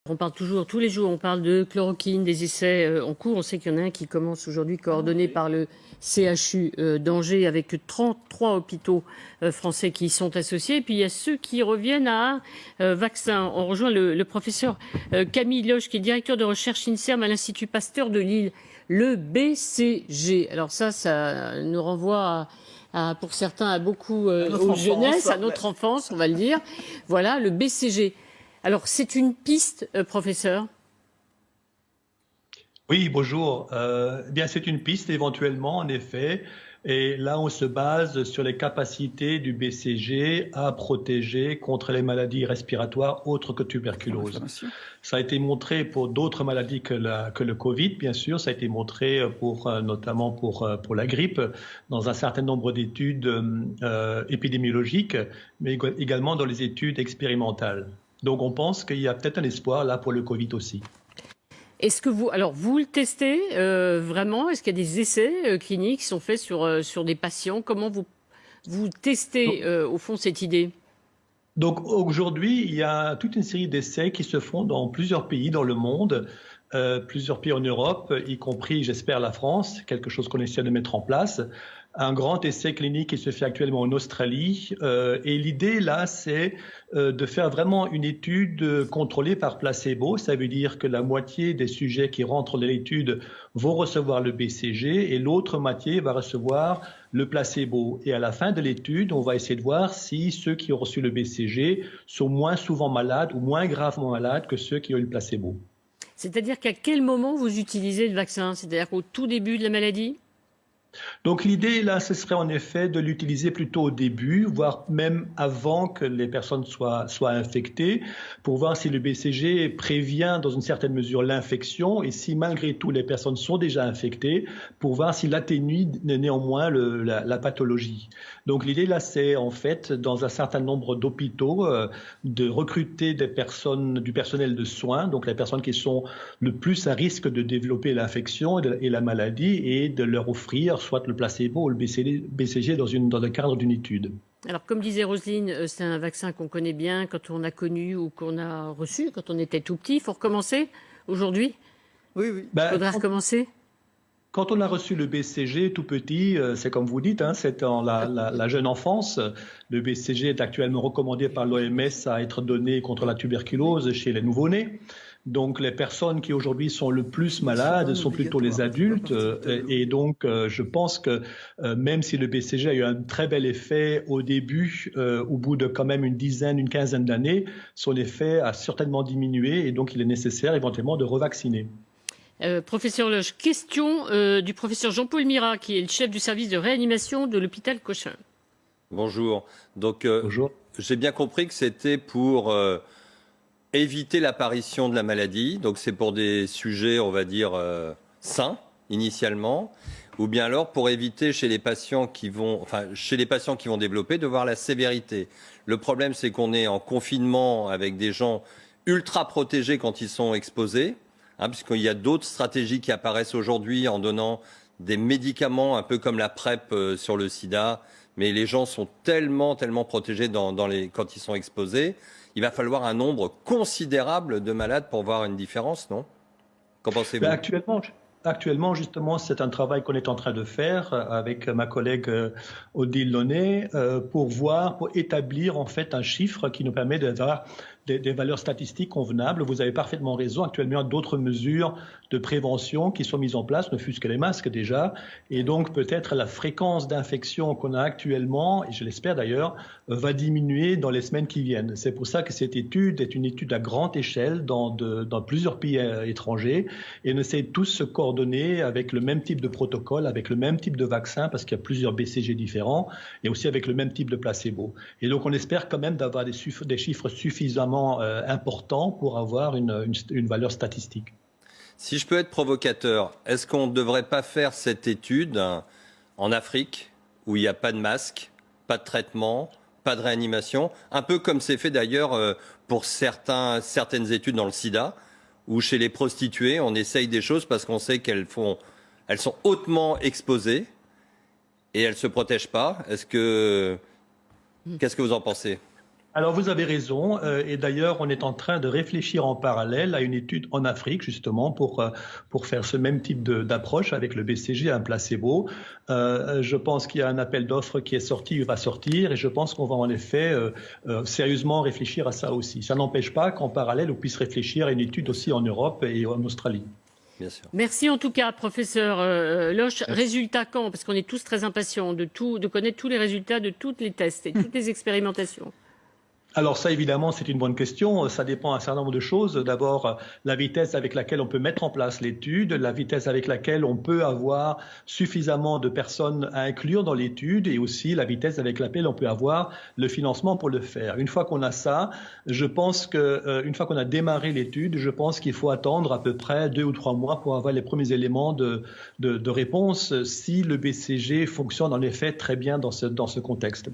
On parle toujours, tous les jours, on parle de chloroquine, des essais en cours. On sait qu'il y en a un qui commence aujourd'hui, coordonné par le CHU d'Angers, avec 33 hôpitaux français qui y sont associés. Et puis il y a ceux qui reviennent à un vaccin. On rejoint le professeur Camille Loge, qui est directeur de recherche INSERM à l'Institut Pasteur de Lille, le BCG. Alors ça nous renvoie pour certains, à beaucoup aux jeunesses, à notre enfance, on va le dire. Voilà, le BCG. Alors, c'est une piste, professeur? Oui, bonjour. Bien, c'est une piste éventuellement, en effet. Et là, on se base sur les capacités du BCG à protéger contre les maladies respiratoires autres que tuberculose. Ça a été montré pour d'autres maladies que le Covid, bien sûr. Ça a été montré notamment pour la grippe, dans un certain nombre d'études épidémiologiques, mais également dans les études expérimentales. Donc on pense qu'il y a peut-être un espoir là pour le Covid aussi. Est-ce que vous le testez vraiment? Est-ce qu'il y a des essais cliniques qui sont faits sur des patients? Comment vous testez au fond cette idée? Donc aujourd'hui, il y a toute une série d'essais qui se font dans plusieurs pays dans le monde, plusieurs pays en Europe, y compris, j'espère, la France, quelque chose qu'on essaie de mettre en place. Un grand essai clinique qui se fait actuellement en Australie. Et l'idée, là, c'est de faire vraiment une étude contrôlée par placebo. Ça veut dire que la moitié des sujets qui rentrent dans l'étude vont recevoir le BCG et l'autre moitié va recevoir le placebo. Et à la fin de l'étude, on va essayer de voir si ceux qui ont reçu le BCG sont moins souvent malades ou moins gravement malades que ceux qui ont eu le placebo. C'est-à-dire qu'à quel moment vous utilisez le vaccin? C'est-à-dire qu'au tout début de la maladie? Donc l'idée, là, ce serait en effet de l'utiliser plutôt au début, voire même avant que les personnes soient infectées, pour voir si le BCG prévient dans une certaine mesure l'infection et si malgré tout les personnes sont déjà infectées, pour voir s'il atténue néanmoins la pathologie. Donc l'idée, là, c'est en fait, dans un certain nombre d'hôpitaux, de recruter du personnel de soins, donc les personnes qui sont le plus à risque de développer l'infection et la maladie, et de leur offrir soit le placebo ou le BCG dans le cadre d'une étude. Alors, comme disait Roselyne, c'est un vaccin qu'on connaît bien quand on a connu ou qu'on a reçu quand on était tout petit. Il faut recommencer aujourd'hui? Oui, oui. Il faudra recommencer? Quand on a reçu le BCG tout petit, c'est comme vous dites, c'est dans la jeune enfance. Le BCG est actuellement recommandé par l'OMS à être donné contre la tuberculose chez les nouveau-nés. Donc les personnes qui aujourd'hui sont le plus malades sont plutôt les adultes. Et donc je pense que même si le BCG a eu un très bel effet au début, au bout de quand même une quinzaine d'années, son effet a certainement diminué et donc il est nécessaire éventuellement de revacciner. Professeur Loge, question du professeur Jean-Paul Mira, qui est le chef du service de réanimation de l'hôpital Cochin. Bonjour. Donc, Bonjour. J'ai bien compris que c'était pour éviter l'apparition de la maladie. Donc, c'est pour des sujets, on va dire, sains, initialement. Ou bien alors pour éviter chez les patients qui vont développer, de voir la sévérité. Le problème, c'est qu'on est en confinement avec des gens ultra protégés quand ils sont exposés. Puisqu'il y a d'autres stratégies qui apparaissent aujourd'hui en donnant des médicaments, un peu comme la PrEP sur le sida, mais les gens sont tellement protégés quand ils sont exposés. Il va falloir un nombre considérable de malades pour voir une différence, non? Qu'en pensez-vous? Actuellement, justement, c'est un travail qu'on est en train de faire avec ma collègue Odile Launay pour établir en fait un chiffre qui nous permet d'avoir des valeurs statistiques convenables. Vous avez parfaitement raison. Actuellement, il y a d'autres mesures de prévention qui sont mises en place, ne fût-ce que les masques déjà. Et donc, peut-être la fréquence d'infection qu'on a actuellement, et je l'espère d'ailleurs, va diminuer dans les semaines qui viennent. C'est pour ça que cette étude est une étude à grande échelle dans plusieurs pays étrangers et on essaie tous se coordonner avec le même type de protocole, avec le même type de vaccin, parce qu'il y a plusieurs BCG différents, et aussi avec le même type de placebo. Et donc, on espère quand même d'avoir des chiffres suffisamment important pour avoir une valeur statistique. Si je peux être provocateur, est-ce qu'on ne devrait pas faire cette étude en Afrique, où il n'y a pas de masque, pas de traitement, pas de réanimation, un peu comme c'est fait d'ailleurs pour certaines études dans le sida, où chez les prostituées, on essaye des choses parce qu'on sait elles sont hautement exposées et elles ne se protègent pas. Qu'est-ce que vous en pensez ? Alors vous avez raison, et d'ailleurs on est en train de réfléchir en parallèle à une étude en Afrique justement pour faire ce même type d'approche avec le BCG, un placebo. Je pense qu'il y a un appel d'offres qui est sorti, il va sortir, et je pense qu'on va en effet sérieusement réfléchir à ça aussi. Ça n'empêche pas qu'en parallèle on puisse réfléchir à une étude aussi en Europe et en Australie. Bien sûr. Merci en tout cas, professeur Loche. Résultat quand? Parce qu'on est tous très impatients de connaître tous les résultats de tous les tests et toutes les expérimentations. Alors ça, évidemment, c'est une bonne question. Ça dépend d'un certain nombre de choses. D'abord, la vitesse avec laquelle on peut mettre en place l'étude, la vitesse avec laquelle on peut avoir suffisamment de personnes à inclure dans l'étude et aussi la vitesse avec laquelle on peut avoir le financement pour le faire. Une fois qu'on a ça, je pense une fois qu'on a démarré l'étude, je pense qu'il faut attendre à peu près 2 ou 3 mois pour avoir les premiers éléments de réponse si le BCG fonctionne en effet très bien dans ce contexte.